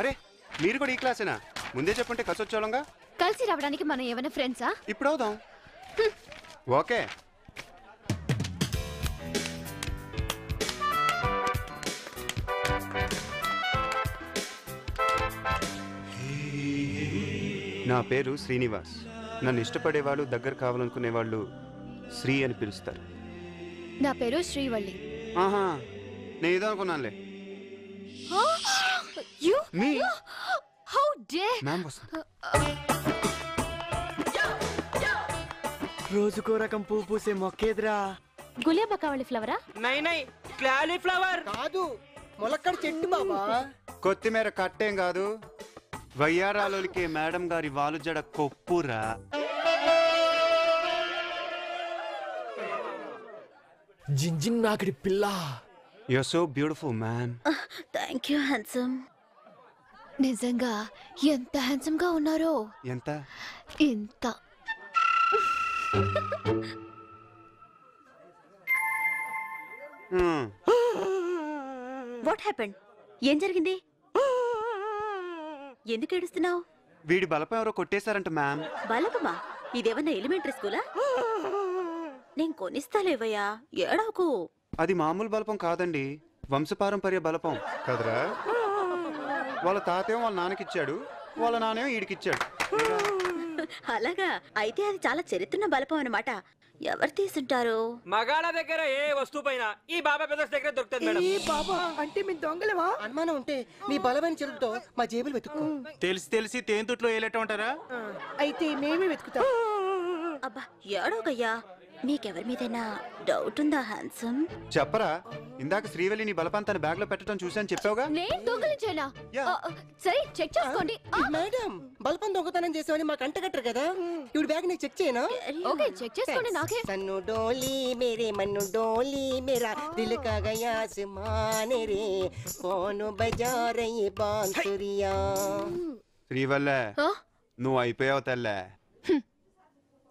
అరే మీరు కూడా ఈ క్లాసేనా? ముందే చెప్పుంటే కసొచ్చోళంగా. కలిసి రావడానికి మనం ఏమైనా ఫ్రెండ్సా? ఇప్పుడు అవుదాం. ఓకే. నా పేరు శ్రీనివాస్. నన్ను ఇష్టపడే వాళ్ళు, దగ్గర కావాలనుకునే వాళ్ళు శ్రీ అని పిలుస్తారు. నా పేరు శ్రీవల్లి. ఆహా, నేను ఏదో అనుకున్నానులే. రోజుకో రకం పువ్వు పూసే మొక్కేదిరా. గులేబకావళి ఫ్లవరా? నై నై, క్లాలీఫ్లవర్ కాదు, ములక్కడ చెట్టు బాబా. కొత్తిమీర కట్టేం కాదు, వయ్యారాలోలికే మేడం గారి వాలుజడ కొప్పురా. జింజిన్ నాకడి పిల్ల. You are so beautiful man. Thank you handsome. నిజంగా ఎంత హ్యాండ్సమ్ గా ఉన్నారో. ఎంత? ఇంత. What happened? ఏం జరిగింది? ఎందుకు ఏడుస్తున్నావు? వీడి బలపం ఎవరో కొట్టేశారంట మ్యామ్. బలపమా? ఇదేమన్నా ఎలిమెంటరీ స్కూలా? నేను కొనిస్తాలేవయ్యా, ఏడవకు. అది మామూలు బలపం కాదండి, వంశపారంపర్య బలపం కదరా. వాళ్ళ తాతేమో వాళ్ళ నాన్నకిచ్చాడు, వాళ్ళ నానేమో ఈడికిచ్చాడు. అలాగా? అయితే అది చాలా చరిత్రన్న బలపం అన్నమాట. ఎవరు తీసుంటారు? మగాళ్ళ దగ్గర ఏ వస్తువు పైన ఈ బాబా బ్రదర్స్ దగ్గర దొరుకుతుంది మేడం. ఈ బాబా అంటే మీ దొంగలేవా? అనుమానం ఉంటే మీ బలమైన చెరువుతో మా జేబులు వెతుక్కో. తెలిసి తేంతుట్లో వేయలేట ఉంటారా? అయితే మేమే వెతుకుతాం. అబ్బా ఏడవకయ్యా. మీకెవరి మీదైనా డౌట్ ఉందా హ్యాండ్సమ్? చెప్పరా, ఇందాక శ్రీవల్లి నీ బలపం తన బ్యాగ్ లో పెట్టడం చూసాను చెప్పావుగా. నేను దొంగలించేనా? సరే చెక్ చేసుకోండి. మేడం, బల్పం దొంగతనం చేసామని మాకు అంటగట్టరు కదా. ఇప్పుడు బ్యాగ్ నీకు చెక్ చేయనా? ఓకే, చెక్ చేసుకోండి. నాకే సన్ను డోలీ మేరే మన్ను డోలీ మేరా దిల్ కా గయా ఆస్మాన్ రే కోను బజా రహీ బాంసురియా. శ్రీవల్లే, నువ్వు అయిపోయావు తల్లే.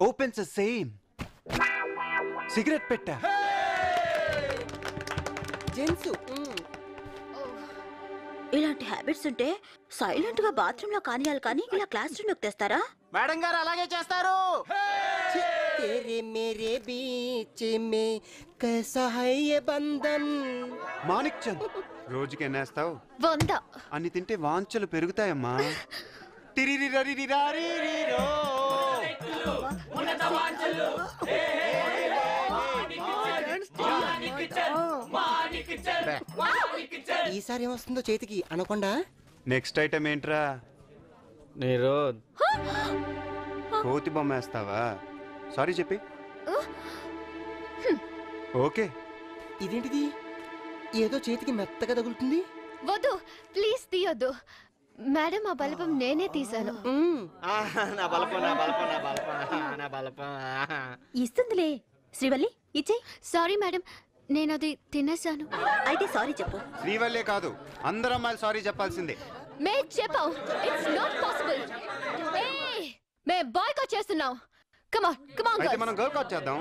ఓపెన్స్ సేమ్ సిగరెట్ పెట్టా. జెన్సు ఇలాంటి హ్యాబిట్స్ ఉంటే సైలెంట్ గా బాత్రూమ్ లో కానియాలి, కానీ ఇలా క్లాస్ రూమ్ లోకి తెస్తారా? మేడం గారు అలాగే చేస్తారు. तेरे मेरे बीच में कैसा है ये बंधन. మాణిక్ చంద్, రోజుకి ఎన్నేస్తావు? 100. అన్ని తింటే వాంఛలు పెరుగుతాయమ్మా. తిరిరిరరిరిరారిరిరో. ఈసారి ఏమొస్తుందో చేతికి అనకుండా. నెక్స్ట్ ఐటమ్ ఏంట్రా? నీరు కోతి బొమ్మ వేస్తావా? సారీ చెప్పి. ఓకే. ఇదేంటిది, ఏదో చేతికి మెత్తగా తగులుతుంది. వద్దు ప్లీజ్, తీయొద్దు మేడం. ఆ బలపం నేనే తీసాను. నా బలపం నా బలపం నా బలపం నా బలపం. ఇస్తుందిలే శ్రీవల్లి, ఇచ్చే. సారీ మేడం, నేను అది తినేసాను. అయితే సారీ చెప్పు. శ్రీవల్లే కాదు, అందరు అమ్మాయిలు సారీ చెప్పాల్సిందే. మే చెప్పావు, it's not possible. May boycott చేస్తున్నావు. కమ్ ఆన్ అయితే మనం గర్ల్ కాట్ చేద్దాం.